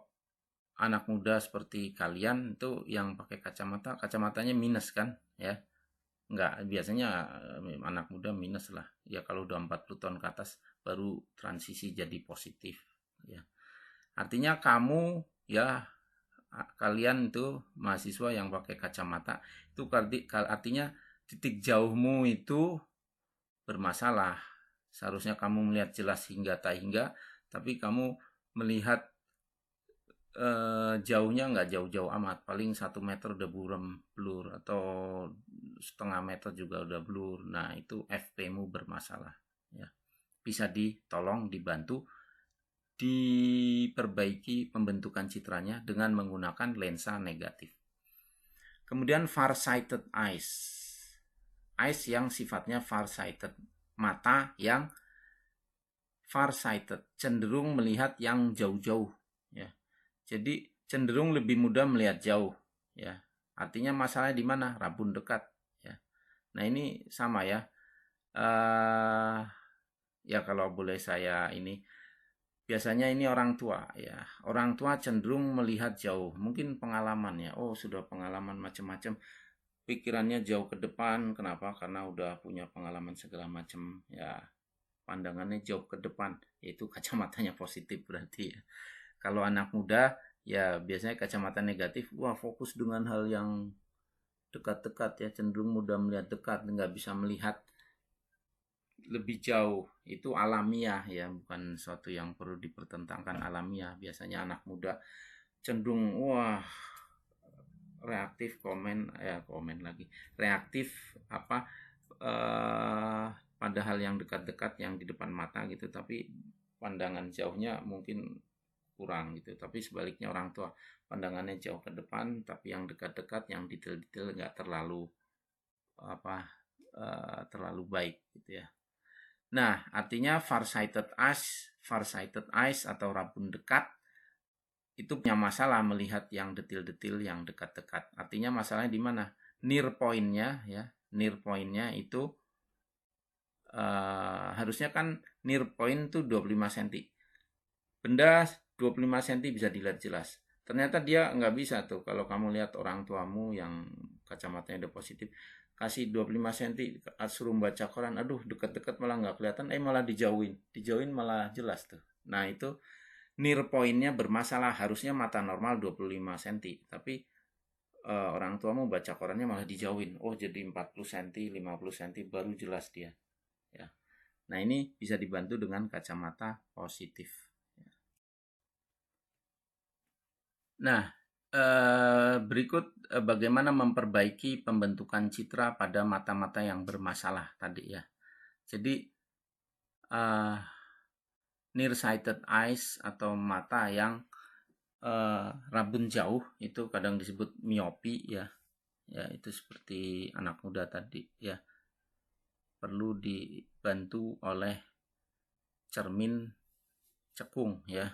anak muda seperti kalian itu yang pakai kacamata, kacamatanya minus kan ya. Enggak, biasanya anak muda minus lah. Ya kalau udah 40 tahun ke atas baru transisi jadi positif ya. Artinya kamu ya, kalian itu mahasiswa yang pakai kacamata itu artinya titik jauhmu itu bermasalah. Seharusnya kamu melihat jelas hingga tak hingga, tapi kamu melihat jauhnya nggak jauh-jauh amat, paling 1 meter udah buram blur atau setengah meter juga udah blur. Nah, itu FP-mu bermasalah ya. Bisa ditolong dibantu diperbaiki pembentukan citranya dengan menggunakan lensa negatif. Kemudian farsighted eyes. Eyes yang sifatnya farsighted, mata yang farsighted, cenderung melihat yang jauh-jauh ya. Jadi cenderung lebih mudah melihat jauh ya. Artinya masalahnya di mana? Rabun dekat ya. Nah, ini sama ya. Ya kalau boleh saya ini, biasanya ini orang tua ya. Orang tua cenderung melihat jauh. Mungkin pengalaman ya. Oh, sudah pengalaman macam-macam. Pikirannya jauh ke depan. Kenapa? Karena udah punya pengalaman segala macam ya. Pandangannya jauh ke depan. Yaitu kacamatanya positif berarti ya. Kalau anak muda ya biasanya kacamata negatif, wah fokus dengan hal yang dekat-dekat ya, cenderung mudah melihat dekat, nggak bisa melihat lebih jauh. Itu alamiah ya, bukan suatu yang perlu dipertentangkan, alamiah. Biasanya anak muda cenderung wah reaktif komen lagi reaktif apa pada hal yang dekat-dekat yang di depan mata gitu, tapi pandangan jauhnya mungkin kurang gitu. Tapi sebaliknya orang tua pandangannya jauh ke depan, tapi yang dekat-dekat yang detail-detail nggak terlalu terlalu baik gitu ya. Nah, artinya farsighted eyes atau rabun dekat itu punya masalah melihat yang detil-detil yang dekat-dekat. Artinya masalahnya di mana? Near point-nya ya. Near point-nya itu harusnya kan near point itu 25 cm. Benda 25 cm bisa dilihat jelas. Ternyata dia nggak bisa tuh. Kalau kamu lihat orang tuamu yang kacamatanya udah positif, kasih 25 cm, suruh baca koran, aduh dekat-dekat malah nggak kelihatan, malah dijauhin malah jelas tuh. Nah, itu near point-nya bermasalah. Harusnya mata normal 25 cm, tapi orang tuamu baca korannya malah dijauhin. Oh, jadi 40 cm, 50 cm baru jelas dia. Ya. Nah, ini bisa dibantu dengan kacamata positif. Nah, berikut bagaimana memperbaiki pembentukan citra pada mata-mata yang bermasalah tadi ya. Jadi nearsighted eyes atau mata yang rabun jauh itu kadang disebut miopi ya. Ya, itu seperti anak muda tadi ya. Perlu dibantu oleh cermin cekung ya.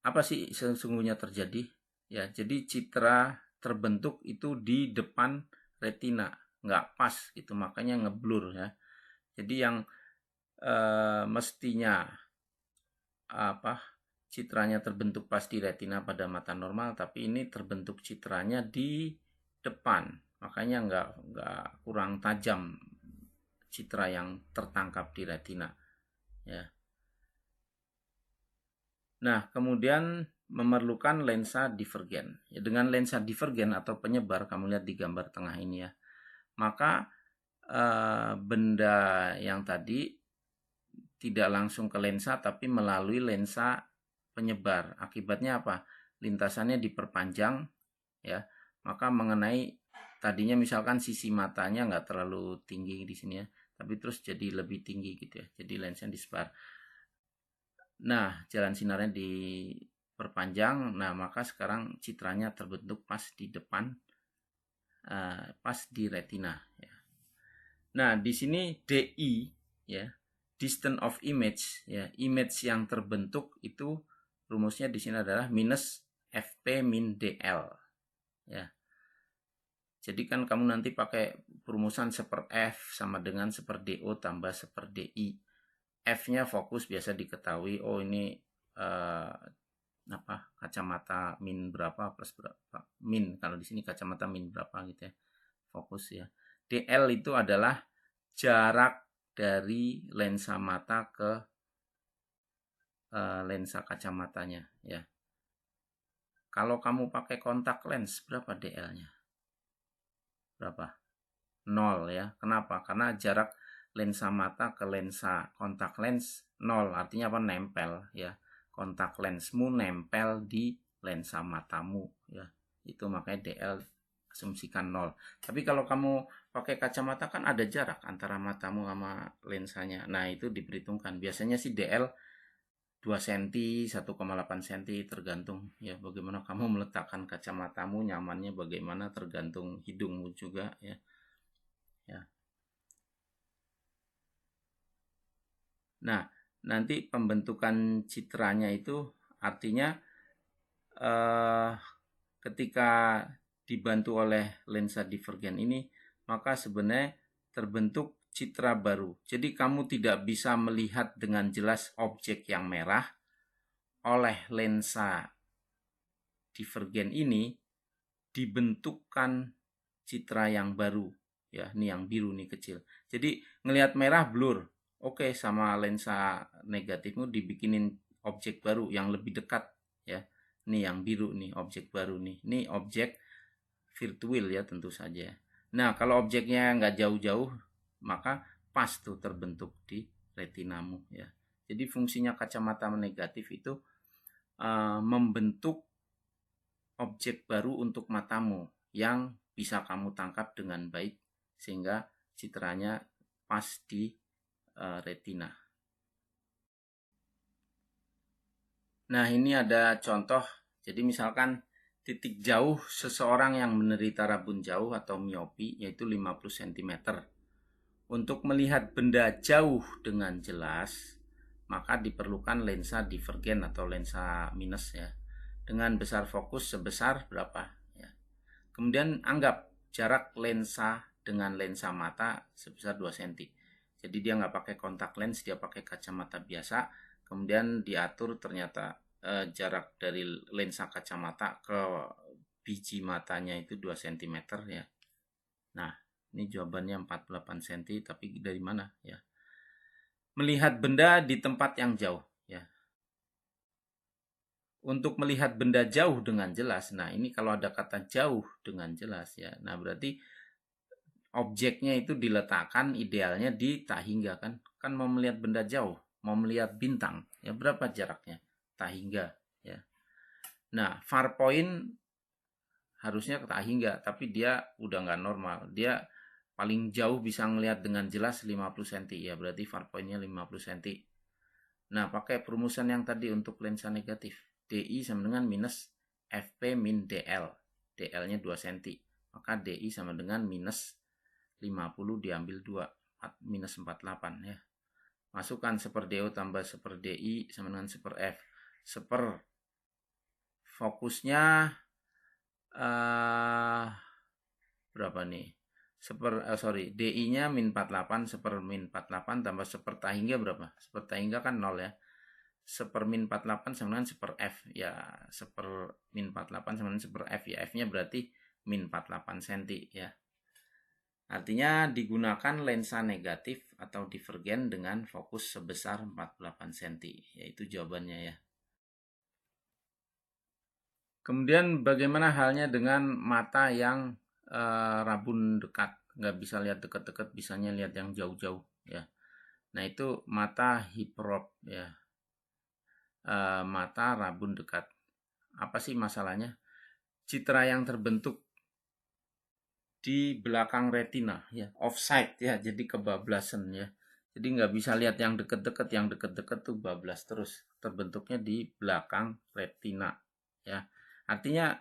Apa sih sesungguhnya terjadi? Ya, jadi citra terbentuk itu di depan retina, nggak pas gitu, makanya ngeblur ya. Jadi yang mestinya citranya terbentuk pas di retina pada mata normal, tapi ini terbentuk citranya di depan, makanya nggak kurang tajam citra yang tertangkap di retina ya. Nah, kemudian memerlukan lensa divergen. Ya, dengan lensa divergen atau penyebar, kamu lihat di gambar tengah ini ya, maka benda yang tadi tidak langsung ke lensa tapi melalui lensa penyebar. Akibatnya apa? Lintasannya diperpanjang ya, maka mengenai tadinya misalkan sisi matanya nggak terlalu tinggi di sini ya, tapi terus jadi lebih tinggi gitu ya. Jadi lensnya disebar. Nah, jalan sinarnya diperpanjang. Nah, maka sekarang citranya terbentuk pas di depan, pas di retina ya. Nah, di sini DI ya, distance of image ya, image yang terbentuk itu rumusnya di sini adalah minus FP min DL ya. Jadi kan kamu nanti pakai perumusan seper F sama dengan seper DO tambah seper DI. F-nya fokus biasa diketahui, oh ini kacamata min berapa plus berapa, min kalau di sini kacamata min berapa gitu ya, fokus ya. DL itu adalah jarak dari lensa mata ke lensa kacamatanya ya. Kalau kamu pakai kontak lens berapa DL-nya? Berapa? 0 ya. Kenapa? Karena jarak lensa mata ke lensa kontak lens 0, artinya apa? Nempel ya. Kontak lensmu nempel di lensa matamu ya. Itu makanya DL asumsikan 0. Tapi kalau kamu pakai kacamata kan ada jarak antara matamu sama lensanya. Nah, itu diperhitungkan. Biasanya sih DL 2 cm, 1,8 cm tergantung ya bagaimana kamu meletakkan kacamatamu, nyamannya bagaimana tergantung hidungmu juga ya. Ya. Nah, nanti pembentukan citranya itu artinya ketika dibantu oleh lensa divergen ini, maka sebenarnya terbentuk citra baru. Jadi kamu tidak bisa melihat dengan jelas objek yang merah oleh lensa divergen ini dibentukkan citra yang baru ya, ini yang biru nih kecil. Jadi ngelihat merah blur. Oke, sama lensa negatifmu dibikinin objek baru yang lebih dekat ya. Ini yang biru nih, objek baru nih. Ini objek virtual ya tentu saja. Nah, kalau objeknya nggak jauh-jauh, maka pas tuh terbentuk di retinamu ya. Jadi fungsinya kacamata negatif itu membentuk objek baru untuk matamu yang bisa kamu tangkap dengan baik sehingga citranya pas di retina. Nah, ini ada contoh. Jadi misalkan titik jauh seseorang yang menderita rabun jauh atau miopi yaitu 50 cm. Untuk melihat benda jauh dengan jelas, maka diperlukan lensa divergen atau lensa minus ya. Dengan besar fokus sebesar berapa ya. Kemudian anggap jarak lensa dengan lensa mata sebesar 2 cm. Jadi dia nggak pakai kontak lens, dia pakai kacamata biasa. Kemudian diatur ternyata jarak dari lensa kacamata ke biji matanya itu 2 cm ya. Nah, ini jawabannya 48 cm, tapi dari mana ya? Melihat benda di tempat yang jauh ya. Untuk melihat benda jauh dengan jelas, nah ini kalau ada kata jauh dengan jelas ya. Nah, berarti objeknya itu diletakkan idealnya di tak hingga kan. Kan mau melihat benda jauh, mau melihat bintang, ya berapa jaraknya? Tak hingga ya. Nah, far point harusnya ke tak hingga, tapi dia udah nggak normal. Dia paling jauh bisa ngelihat dengan jelas 50 cm ya, berarti far pointnya 50 cm. Nah, pakai perumusan yang tadi untuk lensa negatif. DI sama dengan minus FP min DL. DL-nya 2 cm. Maka DI sama dengan minus 50 diambil 2, minus 48 ya. Masukkan seper DO tambah seper DI sama dengan seper F. Seper fokusnya berapa nih? DI-nya min 48, seper min 48 tambah seper tahingga berapa? Seper tahingga kan 0 ya. Seper min 48 sama dengan seper F ya. Seper min 48 sama dengan seper F ya. F-nya berarti min 48 cm ya. Artinya digunakan lensa negatif atau divergen dengan fokus sebesar 48 cm, yaitu jawabannya ya. Kemudian bagaimana halnya dengan mata yang rabun dekat, nggak bisa lihat dekat-dekat, bisanya lihat yang jauh-jauh ya. Nah itu mata hiperop ya, mata rabun dekat. Apa sih masalahnya? Citra yang terbentuk di belakang retina ya, offside ya, jadi kebablasan ya. Jadi nggak bisa lihat yang deket-deket, yang deket-deket tuh bablas terus, terbentuknya di belakang retina ya. Artinya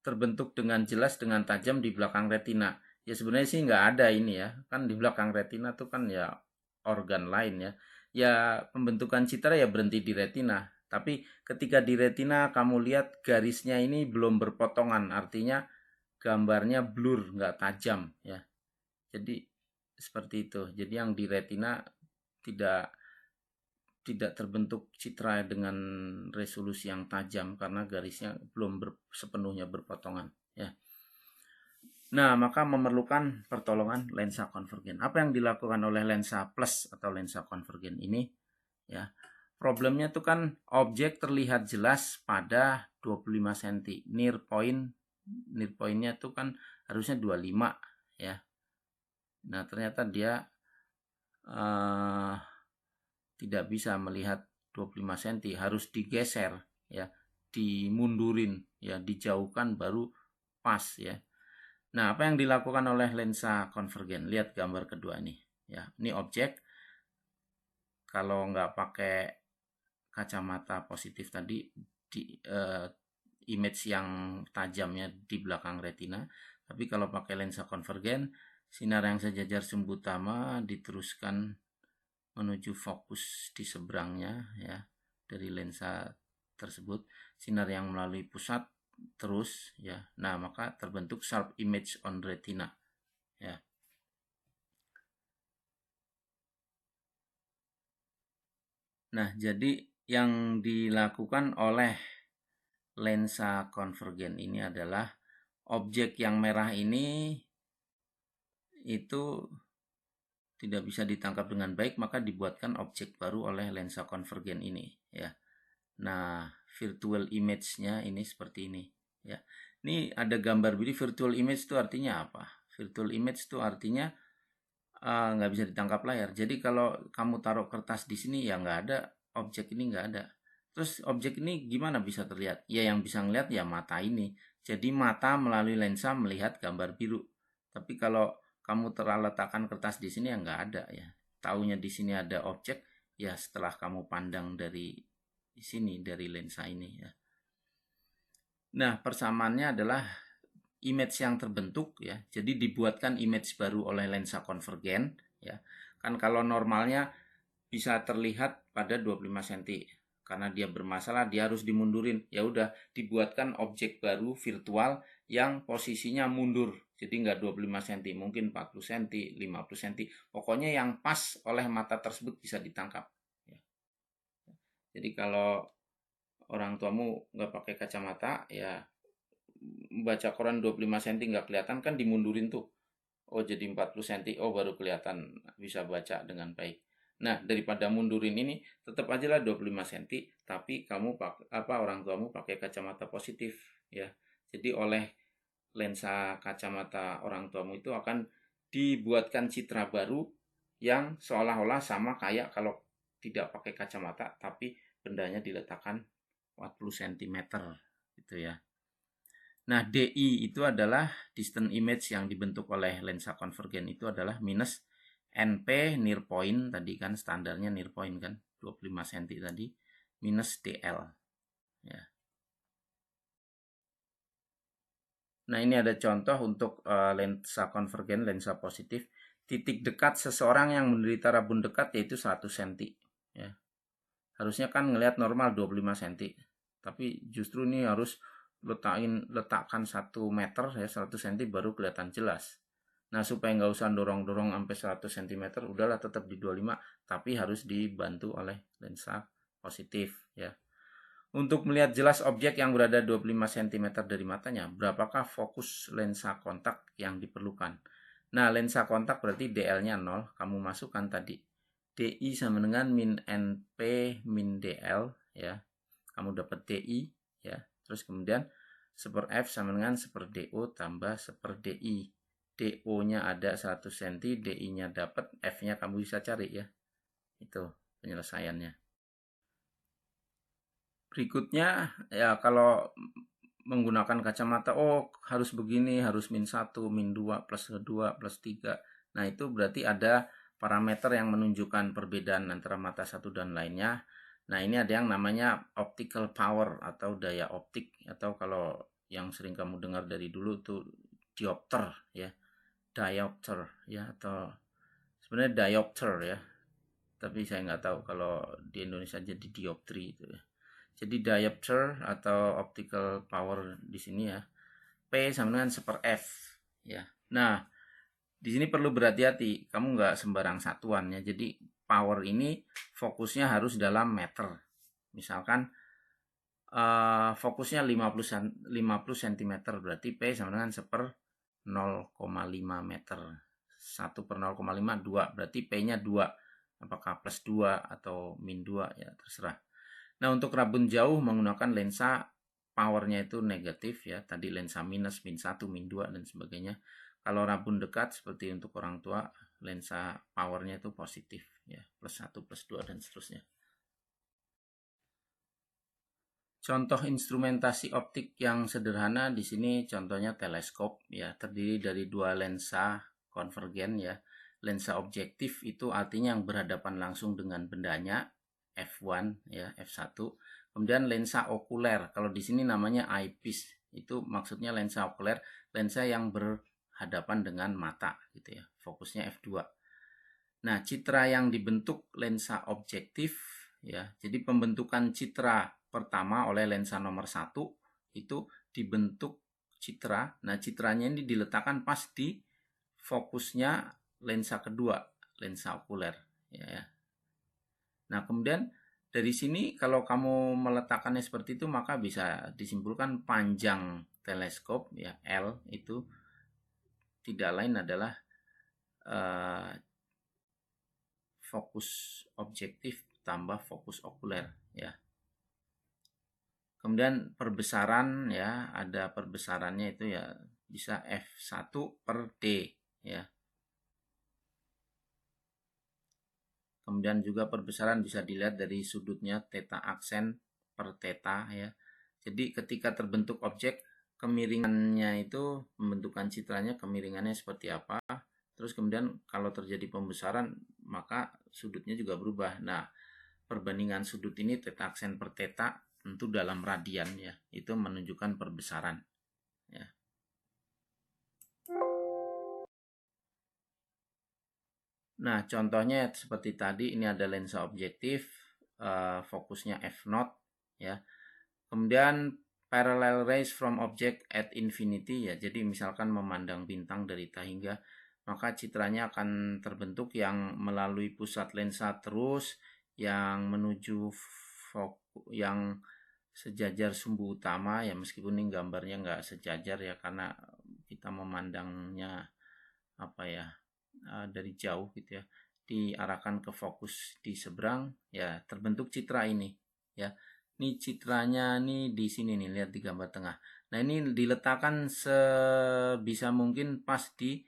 terbentuk dengan jelas dengan tajam di belakang retina. Ya sebenarnya sih nggak ada ini ya, kan di belakang retina tuh kan ya organ lain ya. Ya pembentukan citra ya berhenti di retina. Tapi ketika di retina kamu lihat garisnya ini belum berpotongan, artinya gambarnya blur, nggak tajam ya. Jadi seperti itu. Jadi yang di retina tidak tidak terbentuk citra dengan resolusi yang tajam karena garisnya belum sepenuhnya berpotongan ya. Nah, maka memerlukan pertolongan lensa konvergen. Apa yang dilakukan oleh lensa plus atau lensa konvergen ini ya? Problemnya itu kan objek terlihat jelas pada 25 cm. Near point-nya itu kan harusnya 25 ya. Nah, ternyata dia uh, tidak bisa melihat 25 cm, harus digeser ya, dimundurin ya, dijauhkan baru pas ya. Nah, apa yang dilakukan oleh lensa konvergen? Lihat gambar kedua ini ya. Ini objek, kalau nggak pakai kacamata positif tadi di image yang tajamnya di belakang retina, tapi kalau pakai lensa konvergen, sinar yang sejajar sumbu utama diteruskan menuju fokus di seberangnya ya dari lensa tersebut, sinar yang melalui pusat terus ya. Nah, maka terbentuk sharp image on retina ya. Nah, jadi yang dilakukan oleh lensa konvergen ini adalah objek yang merah ini itu tidak bisa ditangkap dengan baik, maka dibuatkan objek baru oleh lensa konvergen ini ya. Nah, virtual image-nya ini seperti ini ya. Ini ada gambar biru. Virtual image itu artinya apa? Virtual image itu artinya nggak bisa ditangkap layar. Jadi kalau kamu taruh kertas di sini ya nggak ada, objek ini nggak ada. Terus objek ini gimana bisa terlihat? Ya yang bisa ngeliat ya mata ini. Jadi mata melalui lensa melihat gambar biru. Tapi kalau kamu letakkan kertas di sini ya nggak ada ya. Taunya di sini ada objek ya setelah kamu pandang dari sini, dari lensa ini ya. Nah, persamaannya adalah image yang terbentuk ya. Jadi dibuatkan image baru oleh lensa konvergen ya. Kan kalau normalnya bisa terlihat pada 25 cm. Karena dia bermasalah, dia harus dimundurin. Ya udah, dibuatkan objek baru virtual yang posisinya mundur. Jadi nggak 25 cm, mungkin 40 cm, 50 cm. Pokoknya yang pas oleh mata tersebut bisa ditangkap. Ya. Jadi kalau orang tuamu nggak pakai kacamata, ya baca koran 25 cm nggak kelihatan kan dimundurin tuh. Oh jadi 40 cm, oh baru kelihatan bisa baca dengan baik. Nah daripada mundurin ini tetap aja lah 25 cm, tapi kamu orang tuamu pakai kacamata positif ya. Jadi oleh lensa kacamata orang tuamu itu akan dibuatkan citra baru yang seolah-olah sama kayak kalau tidak pakai kacamata, tapi bendanya diletakkan 40 cm gitu ya. Nah, DI itu adalah distant image yang dibentuk oleh lensa konvergen, itu adalah minus NP near point tadi kan, standarnya near point kan 25 cm tadi, minus DL ya. Nah, ini ada contoh untuk lensa konvergen, lensa positif. Titik dekat seseorang yang menderita rabun dekat yaitu 1 cm ya. Harusnya kan ngelihat normal 25 cm. Tapi justru ini harus letakkan 1 meter ya, 100 cm baru kelihatan jelas. Nah, supaya nggak usah dorong-dorong sampai 100 cm, udahlah tetap di 25, tapi harus dibantu oleh lensa positif ya. Untuk melihat jelas objek yang berada 25 cm dari matanya, berapakah fokus lensa kontak yang diperlukan? Nah, lensa kontak berarti DL-nya 0, kamu masukkan tadi. DI sama dengan min NP min DL, ya. Kamu dapat DI, ya. Terus kemudian 1/F sama dengan 1/DO tambah 1/DI. DO-nya ada 100 cm, DI-nya dapat, F-nya kamu bisa cari, ya. Itu penyelesaiannya. Berikutnya, ya kalau menggunakan kacamata, oh harus begini, harus -1, -2, +2, +3. Nah, itu berarti ada parameter yang menunjukkan perbedaan antara mata satu dan lainnya. Nah, ini ada yang namanya optical power atau daya optik, atau kalau yang sering kamu dengar dari dulu tuh diopter, ya. Diopter, ya, atau sebenarnya diopter, ya. Tapi saya nggak tahu kalau di Indonesia jadi dioptri itu, ya. Jadi diopter atau optical power di sini, ya. P sama dengan 1/F, ya. Nah, di sini perlu berhati-hati. Kamu nggak sembarang satuan, ya. Jadi power ini fokusnya harus dalam meter. Misalkan fokusnya 50 cm, berarti P sama dengan 1/0,5 meter. 1/0,5, 2. Berarti P-nya 2. Apakah +2 atau -2, ya terserah. Nah, untuk rabun jauh menggunakan lensa powernya itu negatif, ya. Tadi lensa minus, -1, -2 dan sebagainya. Kalau rabun dekat seperti untuk orang tua, lensa powernya itu positif, ya. +1, +2 dan seterusnya. Contoh instrumentasi optik yang sederhana di sini contohnya teleskop, ya, terdiri dari dua lensa konvergen, ya. Lensa objektif itu artinya yang berhadapan langsung dengan bendanya, f1, ya, f1. Kemudian lensa okuler, kalau di sini namanya eyepiece, itu maksudnya lensa okuler, lensa yang berhadapan dengan mata, gitu ya. Fokusnya f2. Nah, citra yang dibentuk lensa objektif, ya. Jadi pembentukan citra pertama oleh lensa nomor 1 itu dibentuk citra. Nah, citranya ini diletakkan pas di fokusnya lensa kedua, lensa okuler, ya. Nah, kemudian dari sini kalau kamu meletakkannya seperti itu, maka bisa disimpulkan panjang teleskop, ya, L itu tidak lain adalah fokus objektif tambah fokus okuler, ya. Kemudian perbesaran, ya, ada perbesarannya itu, ya, bisa f1/d, ya. Kemudian juga perbesaran bisa dilihat dari sudutnya theta aksen per theta, ya. Jadi ketika terbentuk objek, kemiringannya itu pembentukan citranya kemiringannya seperti apa. Terus kemudian kalau terjadi pembesaran maka sudutnya juga berubah. Nah, perbandingan sudut ini theta aksen per theta tentu dalam radian, ya. Itu menunjukkan perbesaran, ya. Nah, contohnya seperti tadi, ini ada lensa objektif, fokusnya f0, ya. Kemudian parallel rays from object at infinity, ya. Jadi misalkan memandang bintang dari Ta hingga, maka citranya akan terbentuk yang melalui pusat lensa terus yang menuju yang sejajar sumbu utama, ya, meskipun ini gambarnya nggak sejajar, ya, karena kita memandangnya apa, ya, dari jauh, gitu ya, diarahkan ke fokus di seberang, ya, terbentuk citra ini, ya. Ini citranya nih di sini nih, lihat di gambar tengah. Nah, ini diletakkan sebisa mungkin pas di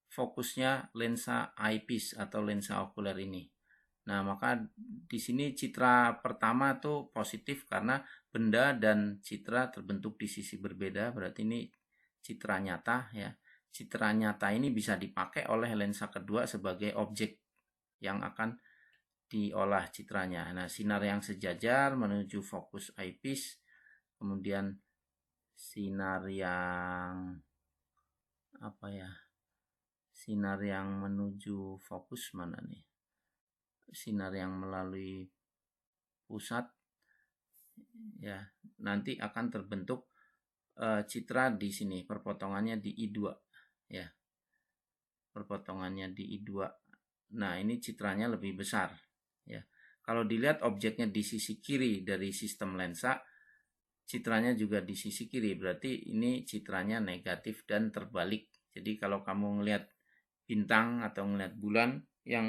fokusnya lensa eyepiece atau lensa okuler ini. Nah, maka di sini citra pertama tuh positif karena benda dan citra terbentuk di sisi berbeda, berarti ini citra nyata, ya. Citra nyata ini bisa dipakai oleh lensa kedua sebagai objek yang akan diolah citranya. Nah, sinar yang sejajar menuju fokus eyepiece, kemudian sinar yang apa, ya? Sinar yang menuju fokus mana nih? Sinar yang melalui pusat, ya, nanti akan terbentuk citra di sini, perpotongannya di I2, ya. Perpotongannya di I2. Nah, ini citranya lebih besar, ya. Kalau dilihat objeknya di sisi kiri dari sistem lensa, citranya juga di sisi kiri, berarti ini citranya negatif dan terbalik. Jadi kalau kamu ngelihat bintang atau ngelihat bulan yang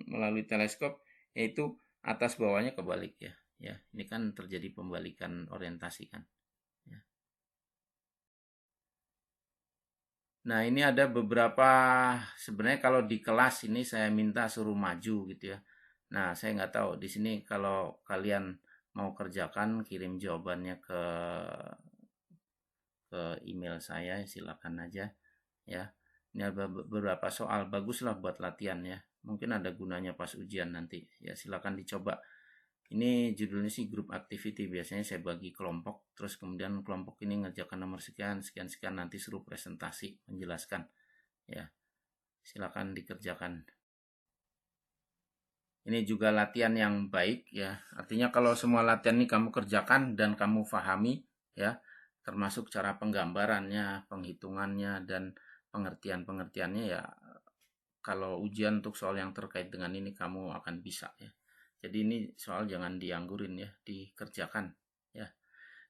melalui teleskop, yaitu atas bawahnya kebalik ya. Ya, ini kan terjadi pembalikan orientasi kan. Ya. Nah, ini ada beberapa, sebenarnya kalau di kelas ini saya minta suruh maju gitu ya. Nah, saya nggak tahu di sini kalau kalian mau kerjakan kirim jawabannya ke email saya, silakan aja ya. Ini ada beberapa soal baguslah buat latihan ya. Mungkin ada gunanya pas ujian nanti. Ya, silakan dicoba. Ini judulnya sih group activity. Biasanya saya bagi kelompok, terus kemudian kelompok ini ngerjakan nomor sekian, sekian, sekian, nanti suruh presentasi menjelaskan. Ya, silakan dikerjakan. Ini juga latihan yang baik ya. Artinya kalau semua latihan ini kamu kerjakan dan kamu pahami ya, termasuk cara penggambarannya, penghitungannya dan pengertian-pengertiannya ya, kalau ujian untuk soal yang terkait dengan ini kamu akan bisa ya. Jadi ini soal jangan dianggurin ya, dikerjakan ya.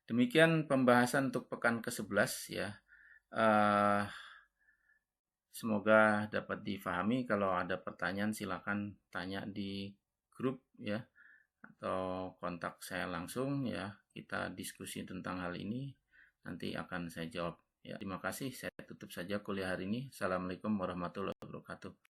Demikian pembahasan untuk pekan ke-11 ya. Uh, Semoga dapat difahami. Kalau ada pertanyaan silakan tanya di grup ya, atau kontak saya langsung ya. Kita diskusi tentang hal ini. Nanti akan saya jawab. Ya, terima kasih. Saya tutup saja kuliah hari ini. Assalamualaikum warahmatullahi wabarakatuh.